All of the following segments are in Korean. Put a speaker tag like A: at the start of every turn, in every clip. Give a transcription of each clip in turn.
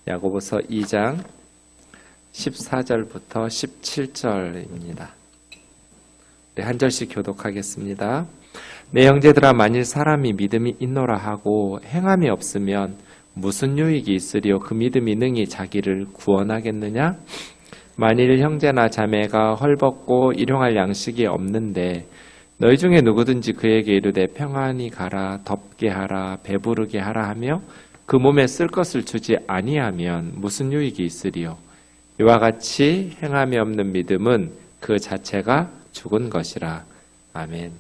A: 야고보서 2장 14절부터 17절입니다. 네, 한 절씩 교독하겠습니다. 내 형제들아, 만일 사람이 믿음이 있노라 하고 행함이 없으면 무슨 유익이 있으리요? 그 믿음이 능히 자기를 구원하겠느냐? 만일 형제나 자매가 헐벗고 일용할 양식이 없는데 너희 중에 누구든지 그에게 이르되 평안히 가라, 덥게 하라, 배부르게 하라 하며 그 몸에 쓸 것을 주지 아니하면 무슨 유익이 있으리요? 이와 같이 행함이 없는 믿음은 그 자체가 죽은 것이라. 아멘.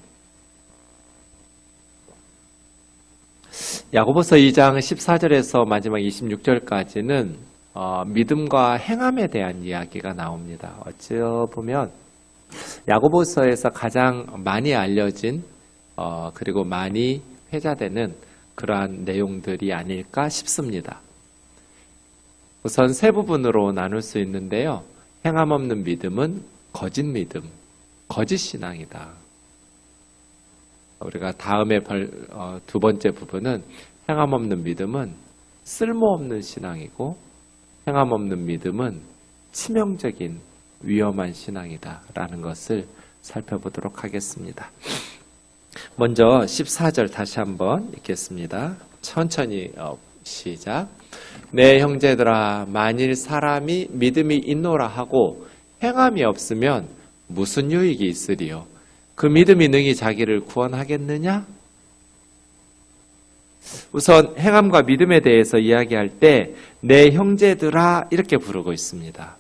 A: 야고보서 2장 14절에서 마지막 26절까지는 믿음과 행함에 대한 이야기가 나옵니다. 어찌 보면 야고보서에서 가장 많이 알려진 그리고 많이 회자되는 그러한 내용들이 아닐까 싶습니다. 우선 세 부분으로 나눌 수 있는데요. 행함 없는 믿음은 거짓 믿음, 거짓 신앙이다. 우리가 다음에 두 번째 부분은 행함 없는 믿음은 쓸모없는 신앙이고 행함 없는 믿음은 치명적인 위험한 신앙이다 라는 것을 살펴보도록 하겠습니다. 먼저 14절 다시 한번 읽겠습니다. 천천히 시작. 내 형제들아, 만일 사람이 믿음이 있노라 하고 행함이 없으면 무슨 유익이 있으리요? 그 믿음이 능히 자기를 구원하겠느냐? 우선 행함과 믿음에 대해서 이야기할 때 내 형제들아 이렇게 부르고 있습니다.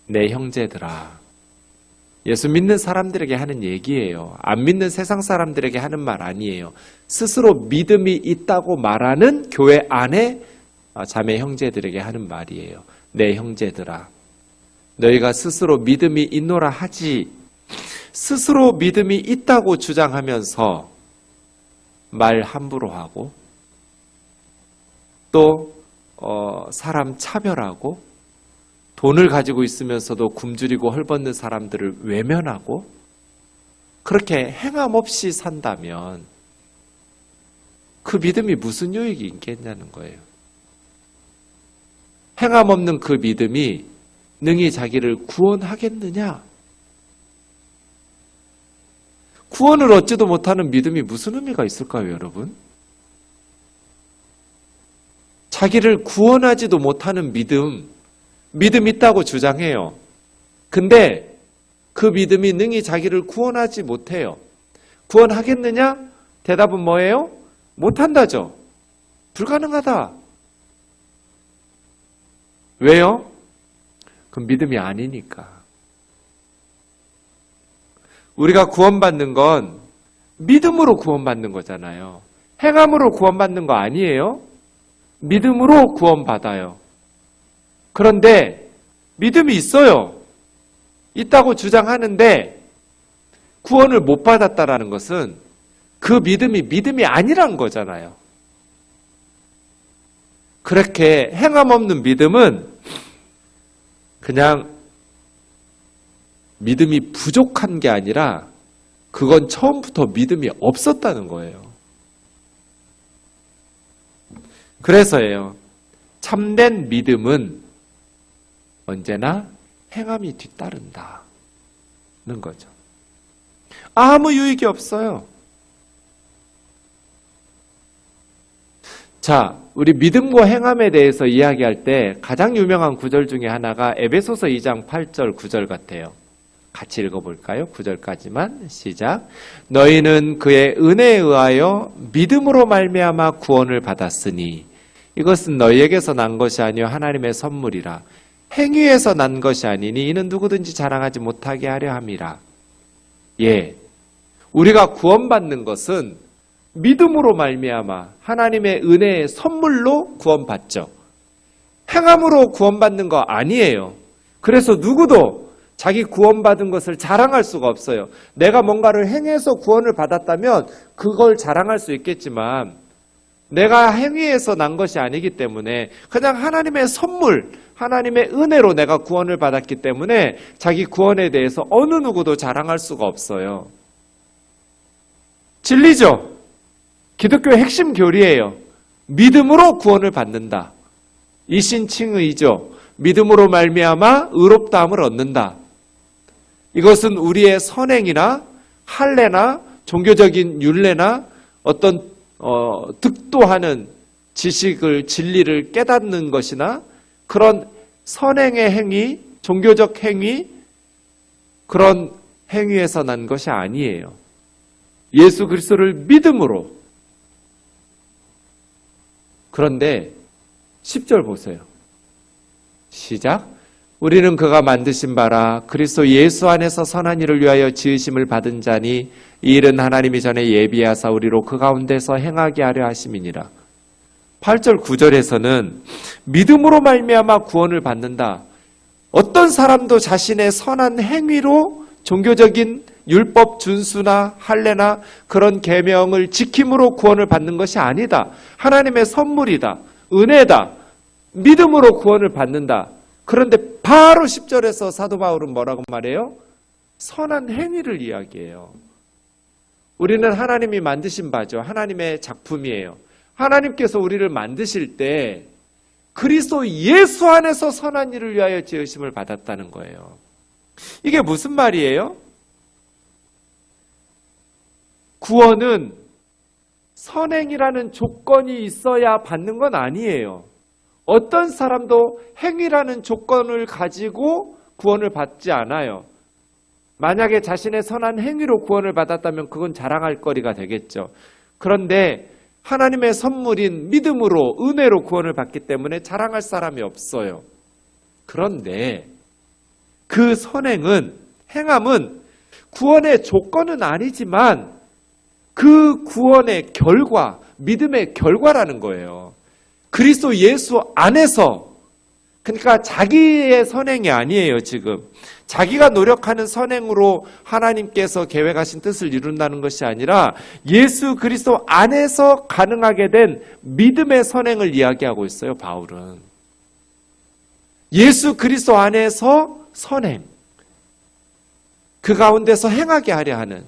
A: 내 형제들아. 예수 믿는 사람들에게 하는 얘기예요. 안 믿는 세상 사람들에게 하는 말 아니에요. 스스로 믿음이 있다고 말하는 교회 안에 자매 형제들에게 하는 말이에요. 내 형제들아. 너희가 스스로 믿음이 있노라 하지 스스로 믿음이 있다고 주장하면서 말 함부로 하고 또 사람 차별하고 돈을 가지고 있으면서도 굶주리고 헐벗는 사람들을 외면하고 그렇게 행함 없이 산다면 그 믿음이 무슨 유익이 있겠냐는 거예요. 행함 없는 그 믿음이 능히 자기를 구원하겠느냐? 구원을 얻지도 못하는 믿음이 무슨 의미가 있을까요, 여러분? 자기를 구원하지도 못하는 믿음 있다고 주장해요. 근데 그 믿음이 능히 자기를 구원하지 못해요. 구원하겠느냐? 대답은 뭐예요? 못한다죠. 불가능하다. 왜요? 그건 믿음이 아니니까. 우리가 구원받는 건 믿음으로 구원받는 거잖아요. 행함으로 구원받는 거 아니에요? 믿음으로 구원받아요. 그런데 믿음이 있어요. 있다고 주장하는데 구원을 못 받았다라는 것은 그 믿음이 아니란 거잖아요. 그렇게 행함 없는 믿음은 그냥 믿음이 부족한 게 아니라 그건 처음부터 믿음이 없었다는 거예요. 그래서예요. 참된 믿음은 언제나 행함이 뒤따른다는 거죠. 아무 유익이 없어요. 자, 우리 믿음과 행함에 대해서 이야기할 때 가장 유명한 구절 중에 하나가 에베소서 2장 8절 9절 같아요. 같이 읽어볼까요? 9절까지만 시작. 너희는 그의 은혜에 의하여 믿음으로 말미암아 구원을 받았으니 이것은 너희에게서 난 것이 아니요 하나님의 선물이라. 행위에서 난 것이 아니니 이는 누구든지 자랑하지 못하게 하려 함이라. 예, 우리가 구원받는 것은 믿음으로 말미암아 하나님의 은혜의 선물로 구원받죠. 행함으로 구원받는 거 아니에요. 그래서 누구도 자기 구원받은 것을 자랑할 수가 없어요. 내가 뭔가를 행해서 구원을 받았다면 그걸 자랑할 수 있겠지만 내가 행위에서 난 것이 아니기 때문에 그냥 하나님의 선물, 하나님의 은혜로 내가 구원을 받았기 때문에 자기 구원에 대해서 어느 누구도 자랑할 수가 없어요. 진리죠? 기독교의 핵심 교리예요. 믿음으로 구원을 받는다. 이신칭의죠. 믿음으로 말미암아 의롭다함을 얻는다. 이것은 우리의 선행이나 할례나 종교적인 율례나 어떤 득도하는 지식을 진리를 깨닫는 것이나 그런 선행의 행위, 종교적 행위, 그런 행위에서 난 것이 아니에요. 예수 그리스도를 믿음으로. 그런데 10절 보세요. 시작. 우리는 그가 만드신 바라 그리스도 예수 안에서 선한 일을 위하여 지으심을 받은 자니 이 일은 하나님이 전에 예비하사 우리로 그 가운데서 행하게 하려 하심이니라. 8절 9절에서는 믿음으로 말미암아 구원을 받는다. 어떤 사람도 자신의 선한 행위로 종교적인 율법 준수나 할례나 그런 계명을 지킴으로 구원을 받는 것이 아니다. 하나님의 선물이다. 은혜다. 믿음으로 구원을 받는다. 그런데 바로 10절에서 사도 바울은 뭐라고 말해요? 선한 행위를 이야기해요. 우리는 하나님이 만드신 바죠. 하나님의 작품이에요. 하나님께서 우리를 만드실 때 그리스도 예수 안에서 선한 일을 위하여 지으심을 받았다는 거예요. 이게 무슨 말이에요? 구원은 선행이라는 조건이 있어야 받는 건 아니에요. 어떤 사람도 행위라는 조건을 가지고 구원을 받지 않아요. 만약에 자신의 선한 행위로 구원을 받았다면 그건 자랑할 거리가 되겠죠. 그런데 하나님의 선물인 믿음으로 은혜로 구원을 받기 때문에 자랑할 사람이 없어요. 그런데 그 선행은, 행함은 구원의 조건은 아니지만 그 구원의 결과, 믿음의 결과라는 거예요. 그리스도 예수 안에서, 그러니까 자기의 선행이 아니에요, 지금. 자기가 노력하는 선행으로 하나님께서 계획하신 뜻을 이룬다는 것이 아니라 예수 그리스도 안에서 가능하게 된 믿음의 선행을 이야기하고 있어요, 바울은. 예수 그리스도 안에서 선행. 그 가운데서 행하게 하려 하는.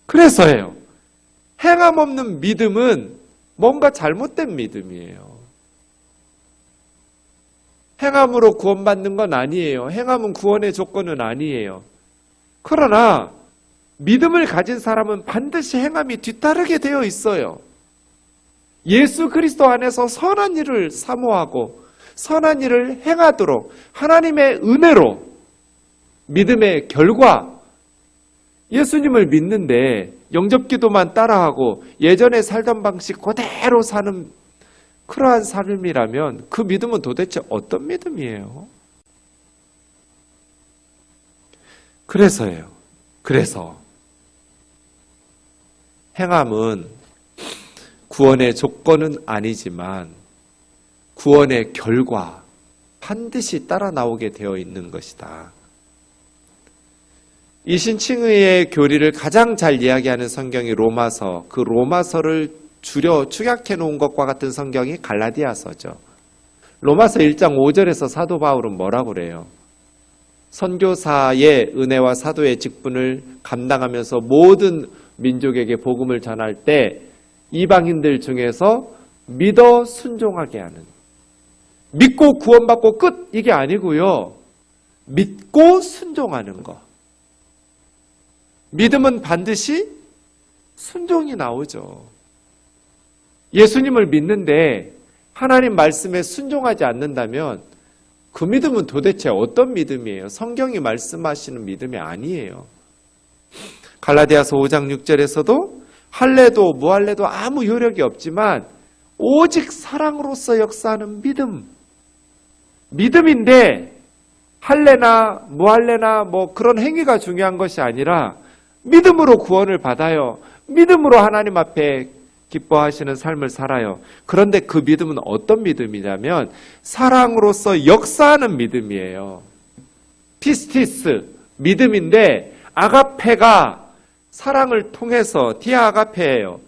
A: 그래서예요. 행함 없는 믿음은 뭔가 잘못된 믿음이에요. 행함으로 구원받는 건 아니에요. 행함은 구원의 조건은 아니에요. 그러나 믿음을 가진 사람은 반드시 행함이 뒤따르게 되어 있어요. 예수 그리스도 안에서 선한 일을 사모하고 선한 일을 행하도록 하나님의 은혜로 믿음의 결과, 예수님을 믿는데 영접기도만 따라하고 예전에 살던 방식 그대로 사는 그러한 삶이라면 그 믿음은 도대체 어떤 믿음이에요? 그래서 행함은 구원의 조건은 아니지만 구원의 결과, 반드시 따라 나오게 되어 있는 것이다. 이신칭의의 교리를 가장 잘 이야기하는 성경이 로마서, 그 로마서를 줄여 축약해 놓은 것과 같은 성경이 갈라디아서죠. 로마서 1장 5절에서 사도 바울은 뭐라고 그래요? 선교사의 은혜와 사도의 직분을 감당하면서 모든 민족에게 복음을 전할 때 이방인들 중에서 믿어 순종하게 하는, 믿고 구원받고 끝, 이게 아니고요. 믿고 순종하는 거. 믿음은 반드시 순종이 나오죠. 예수님을 믿는데 하나님 말씀에 순종하지 않는다면 그 믿음은 도대체 어떤 믿음이에요? 성경이 말씀하시는 믿음이 아니에요. 갈라디아서 5장 6절에서도 할례도 무할례도 아무 효력이 없지만 오직 사랑으로서 역사하는 믿음인데 할례나 무할례나 뭐 그런 행위가 중요한 것이 아니라 믿음으로 구원을 받아요. 믿음으로 하나님 앞에 기뻐하시는 삶을 살아요. 그런데 그 믿음은 어떤 믿음이냐면 사랑으로서 역사하는 믿음이에요. 피스티스, 믿음인데 아가페가 사랑을 통해서, 디아 아가페예요.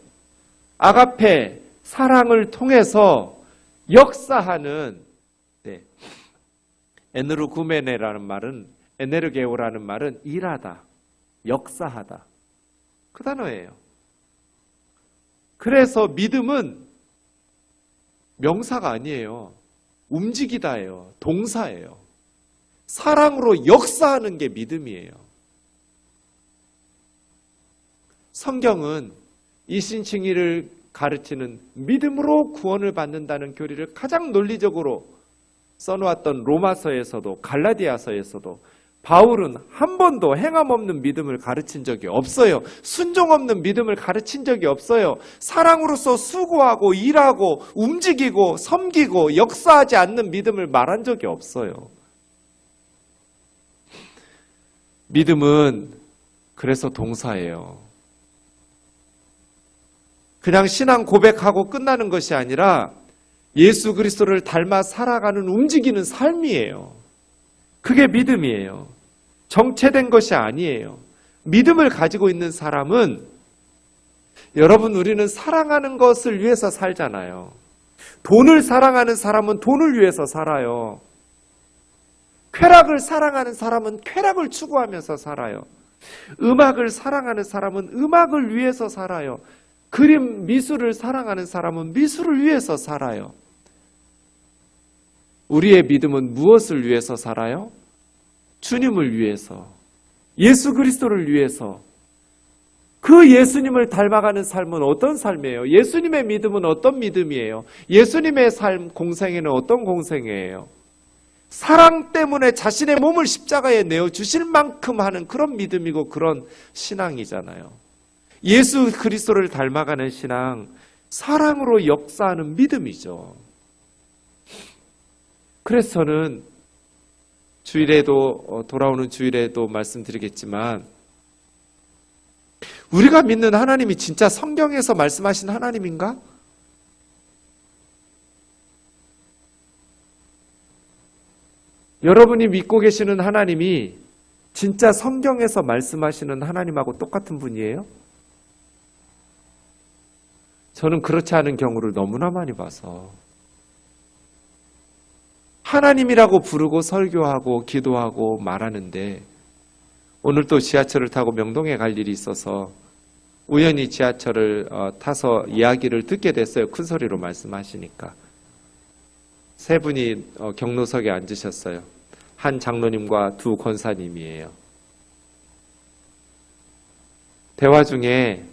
A: 아가페, 사랑을 통해서 역사하는, 에네르구메네라는 말은, 에네르게오라는 말은 일하다, 역사하다, 그 단어예요. 그래서 믿음은 명사가 아니에요. 움직이다예요. 동사예요. 사랑으로 역사하는 게 믿음이에요. 성경은 이신칭의를 가르치는 믿음으로 구원을 받는다는 교리를 가장 논리적으로 써놓았던 로마서에서도 갈라디아서에서도 바울은 한 번도 행함 없는 믿음을 가르친 적이 없어요. 순종 없는 믿음을 가르친 적이 없어요. 사랑으로서 수고하고 일하고 움직이고 섬기고 역사하지 않는 믿음을 말한 적이 없어요. 믿음은 그래서 동사예요. 그냥 신앙 고백하고 끝나는 것이 아니라 예수 그리스도를 닮아 살아가는 움직이는 삶이에요. 그게 믿음이에요. 정체된 것이 아니에요. 믿음을 가지고 있는 사람은 여러분 우리는 사랑하는 것을 위해서 살잖아요. 돈을 사랑하는 사람은 돈을 위해서 살아요. 쾌락을 사랑하는 사람은 쾌락을 추구하면서 살아요. 음악을 사랑하는 사람은 음악을 위해서 살아요. 그림, 미술을 사랑하는 사람은 미술을 위해서 살아요. 우리의 믿음은 무엇을 위해서 살아요? 주님을 위해서, 예수 그리스도를 위해서. 그 예수님을 닮아가는 삶은 어떤 삶이에요? 예수님의 믿음은 어떤 믿음이에요? 예수님의 삶 공생애는 어떤 공생애예요? 사랑 때문에 자신의 몸을 십자가에 내어주실 만큼 하는 그런 믿음이고 그런 신앙이잖아요. 예수 그리스도를 닮아가는 신앙, 사랑으로 역사하는 믿음이죠. 그래서 저는 주일에도 돌아오는 주일에도 말씀드리겠지만 우리가 믿는 하나님이 진짜 성경에서 말씀하신 하나님인가? 여러분이 믿고 계시는 하나님이 진짜 성경에서 말씀하시는 하나님하고 똑같은 분이에요? 저는 그렇지 않은 경우를 너무나 많이 봐서 하나님이라고 부르고 설교하고 기도하고 말하는데 오늘 또 지하철을 타고 명동에 갈 일이 있어서 우연히 지하철을 타서 이야기를 듣게 됐어요. 큰 소리로 말씀하시니까. 세 분이 경로석에 앉으셨어요. 한 장로님과 두 권사님이에요. 대화 중에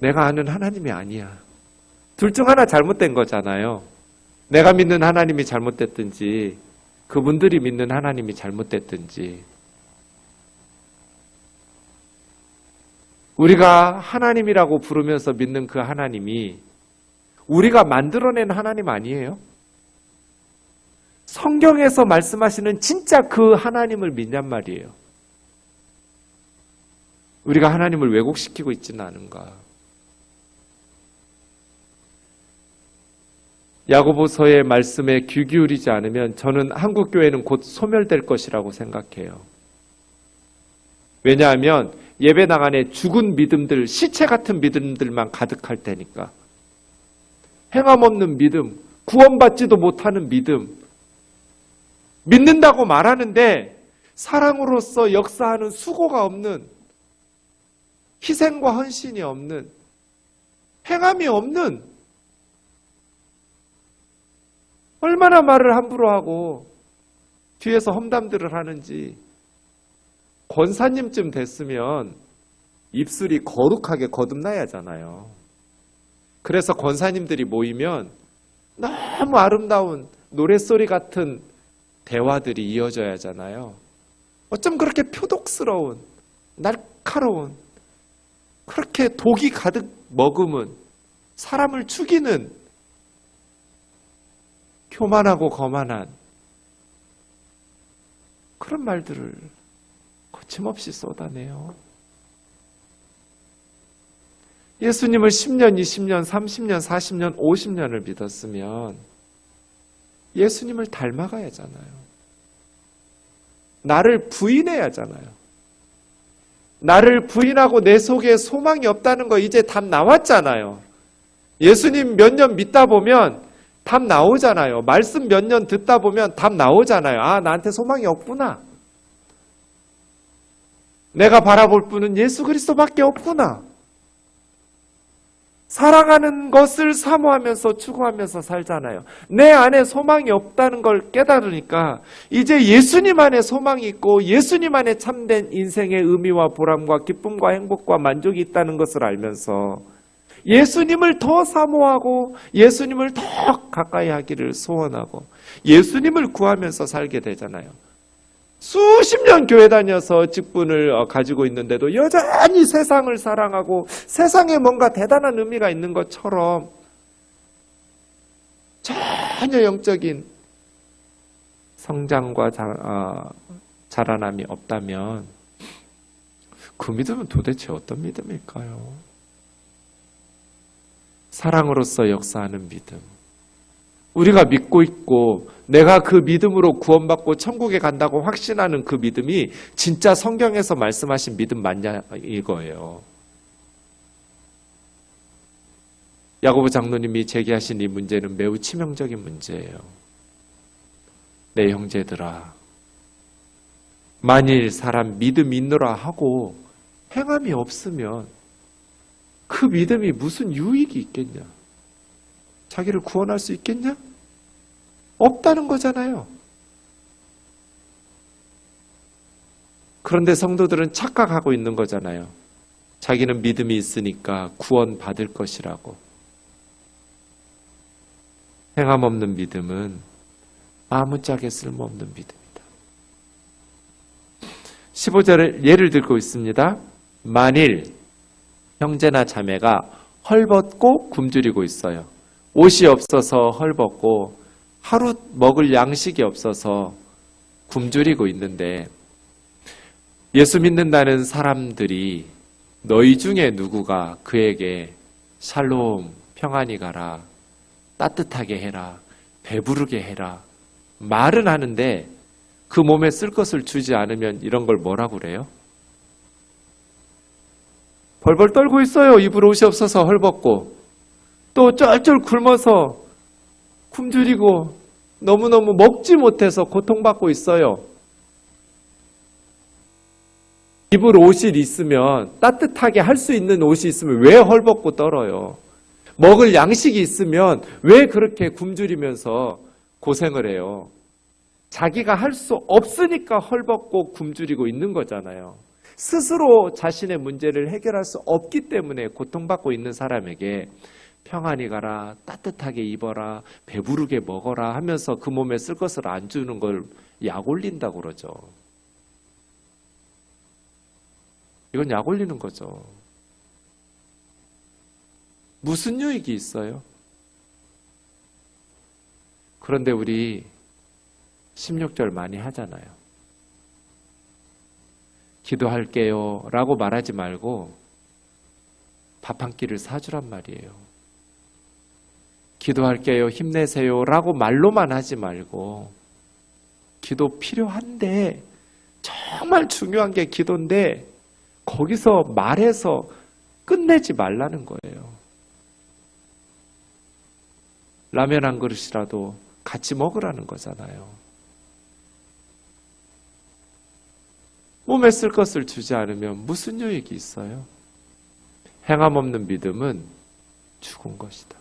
A: 내가 아는 하나님이 아니야. 둘 중 하나 잘못된 거잖아요. 내가 믿는 하나님이 잘못됐든지 그분들이 믿는 하나님이 잘못됐든지 우리가 하나님이라고 부르면서 믿는 그 하나님이 우리가 만들어낸 하나님 아니에요? 성경에서 말씀하시는 진짜 그 하나님을 믿냔 말이에요. 우리가 하나님을 왜곡시키고 있지는 않은가. 야고보서의 말씀에 귀 기울이지 않으면 저는 한국교회는 곧 소멸될 것이라고 생각해요. 왜냐하면 예배당 안에 죽은 믿음들, 시체 같은 믿음들만 가득할 테니까. 행함 없는 믿음, 구원받지도 못하는 믿음, 믿는다고 말하는데 사랑으로서 역사하는 수고가 없는, 희생과 헌신이 없는, 행함이 없는, 얼마나 말을 함부로 하고 뒤에서 험담들을 하는지. 권사님쯤 됐으면 입술이 거룩하게 거듭나야 하잖아요. 그래서 권사님들이 모이면 너무 아름다운 노랫소리 같은 대화들이 이어져야 하잖아요. 어쩜 그렇게 표독스러운, 날카로운, 그렇게 독이 가득 머금은, 사람을 죽이는, 교만하고 거만한 그런 말들을 거침없이 쏟아내요. 예수님을 10년, 20년, 30년, 40년, 50년을 믿었으면 예수님을 닮아가야 하잖아요. 나를 부인해야 하잖아요. 나를 부인하고 내 속에 소망이 없다는 거 이제 답 나왔잖아요. 예수님 몇 년 믿다 보면 답 나오잖아요. 말씀 몇 년 듣다 보면 답 나오잖아요. 아, 나한테 소망이 없구나. 내가 바라볼 분은 예수 그리스도밖에 없구나. 사랑하는 것을 사모하면서 추구하면서 살잖아요. 내 안에 소망이 없다는 걸 깨달으니까 이제 예수님 안에 소망이 있고 예수님 안에 참된 인생의 의미와 보람과 기쁨과 행복과 만족이 있다는 것을 알면서 예수님을 더 사모하고 예수님을 더 가까이 하기를 소원하고 예수님을 구하면서 살게 되잖아요. 수십 년 교회 다녀서 직분을 가지고 있는데도 여전히 세상을 사랑하고 세상에 뭔가 대단한 의미가 있는 것처럼 전혀 영적인 성장과 자라남이 없다면 그 믿음은 도대체 어떤 믿음일까요? 사랑으로서 역사하는 믿음. 우리가 믿고 있고 내가 그 믿음으로 구원받고 천국에 간다고 확신하는 그 믿음이 진짜 성경에서 말씀하신 믿음 맞냐 이거예요. 야고보 장로님이 제기하신 이 문제는 매우 치명적인 문제예요. 내 형제들아, 만일 사람 믿음 있노라 하고 행함이 없으면 그 믿음이 무슨 유익이 있겠냐? 자기를 구원할 수 있겠냐? 없다는 거잖아요. 그런데 성도들은 착각하고 있는 거잖아요. 자기는 믿음이 있으니까 구원받을 것이라고. 행함 없는 믿음은 아무짝에 쓸모없는 믿음이다. 15절에 예를 들고 있습니다. 만일 형제나 자매가 헐벗고 굶주리고 있어요. 옷이 없어서 헐벗고 하루 먹을 양식이 없어서 굶주리고 있는데 예수 믿는다는 사람들이 너희 중에 누구가 그에게 샬롬, 평안히 가라, 따뜻하게 해라, 배부르게 해라 말은 하는데 그 몸에 쓸 것을 주지 않으면 이런 걸 뭐라고 그래요? 벌벌 떨고 있어요. 입을 옷이 없어서 헐벗고 또 쩔쩔 굶어서 굶주리고 너무너무 먹지 못해서 고통받고 있어요. 입을 옷이 있으면 따뜻하게 할 수 있는 옷이 있으면 왜 헐벗고 떨어요? 먹을 양식이 있으면 왜 그렇게 굶주리면서 고생을 해요? 자기가 할 수 없으니까 헐벗고 굶주리고 있는 거잖아요. 스스로 자신의 문제를 해결할 수 없기 때문에 고통받고 있는 사람에게 평안히 가라, 따뜻하게 입어라, 배부르게 먹어라 하면서 그 몸에 쓸 것을 안 주는 걸 약 올린다고 그러죠. 이건 약 올리는 거죠. 무슨 유익이 있어요? 그런데 우리 16절 많이 하잖아요. 기도할게요 라고 말하지 말고 밥 한 끼를 사주란 말이에요. 기도할게요, 힘내세요 라고 말로만 하지 말고 기도 필요한데 정말 중요한 게 기도인데 거기서 말해서 끝내지 말라는 거예요. 라면 한 그릇이라도 같이 먹으라는 거잖아요. 몸에 쓸 것을 주지 않으면 무슨 유익이 있어요? 행함 없는 믿음은 죽은 것이다.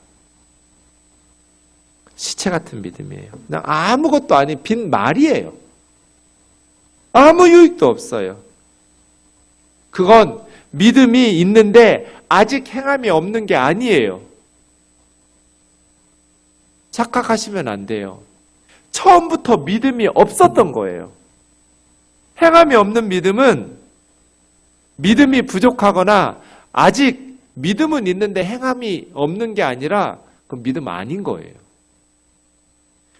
A: 시체 같은 믿음이에요. 그냥 아무것도 아닌 빈 말이에요. 아무 유익도 없어요. 그건 믿음이 있는데 아직 행함이 없는 게 아니에요. 착각하시면 안 돼요. 처음부터 믿음이 없었던 거예요. 행함이 없는 믿음은 믿음이 부족하거나 아직 믿음은 있는데 행함이 없는 게 아니라 그건 믿음 아닌 거예요.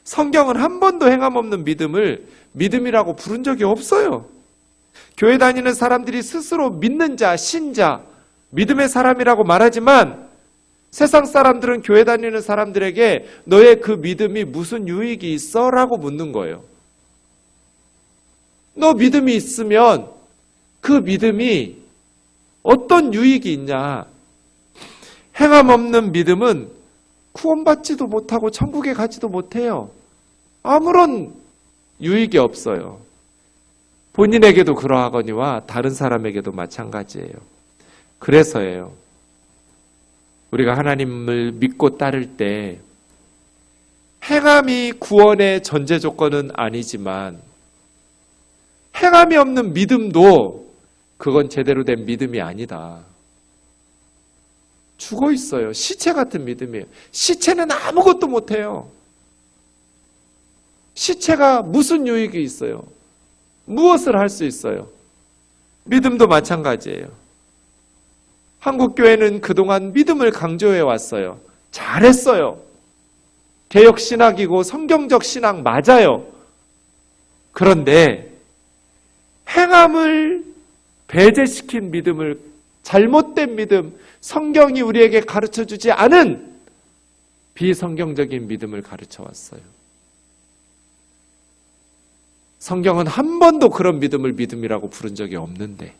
A: 성경은 한 번도 행함 없는 믿음을 믿음이라고 부른 적이 없어요. 교회 다니는 사람들이 스스로 믿는 자, 신자, 믿음의 사람이라고 말하지만 세상 사람들은 교회 다니는 사람들에게 너의 그 믿음이 무슨 유익이 있어? 라고 묻는 거예요. 너 믿음이 있으면 그 믿음이 어떤 유익이 있냐? 행함 없는 믿음은 구원받지도 못하고 천국에 가지도 못해요. 아무런 유익이 없어요. 본인에게도 그러하거니와 다른 사람에게도 마찬가지예요. 그래서예요. 우리가 하나님을 믿고 따를 때 행함이 구원의 전제 조건은 아니지만 행함이 없는 믿음도 그건 제대로 된 믿음이 아니다. 죽어 있어요. 시체 같은 믿음이에요. 시체는 아무것도 못해요. 시체가 무슨 유익이 있어요? 무엇을 할 수 있어요? 믿음도 마찬가지예요. 한국교회는 그동안 믿음을 강조해 왔어요. 잘했어요. 개혁신학이고 성경적 신학 맞아요. 그런데 행함을 배제시킨 믿음을, 잘못된 믿음, 성경이 우리에게 가르쳐주지 않은 비성경적인 믿음을 가르쳐 왔어요. 성경은 한 번도 그런 믿음을 믿음이라고 부른 적이 없는데,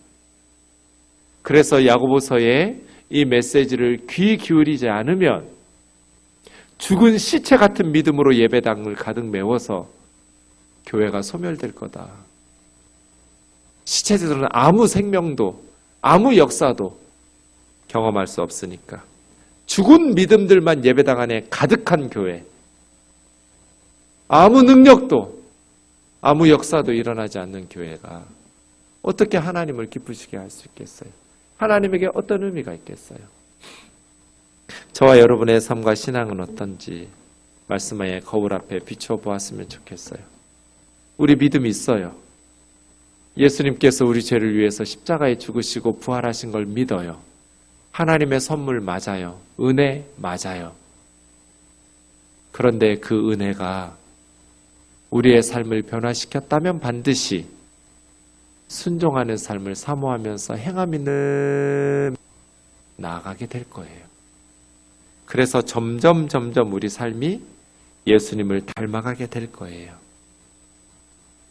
A: 그래서 야고보서의 이 메시지를 귀 기울이지 않으면 죽은 시체 같은 믿음으로 예배당을 가득 메워서 교회가 소멸될 거다. 시체들은 아무 생명도 아무 역사도 경험할 수 없으니까. 죽은 믿음들만 예배당 안에 가득한 교회, 아무 능력도 아무 역사도 일어나지 않는 교회가 어떻게 하나님을 기쁘시게 할 수 있겠어요? 하나님에게 어떤 의미가 있겠어요? 저와 여러분의 삶과 신앙은 어떤지 말씀의 거울 앞에 비춰보았으면 좋겠어요. 우리 믿음이 있어요. 예수님께서 우리 죄를 위해서 십자가에 죽으시고 부활하신 걸 믿어요. 하나님의 선물 맞아요. 은혜 맞아요. 그런데 그 은혜가 우리의 삶을 변화시켰다면 반드시 순종하는 삶을 사모하면서 행함 있는 나아가게 될 거예요. 그래서 점점 우리 삶이 예수님을 닮아가게 될 거예요.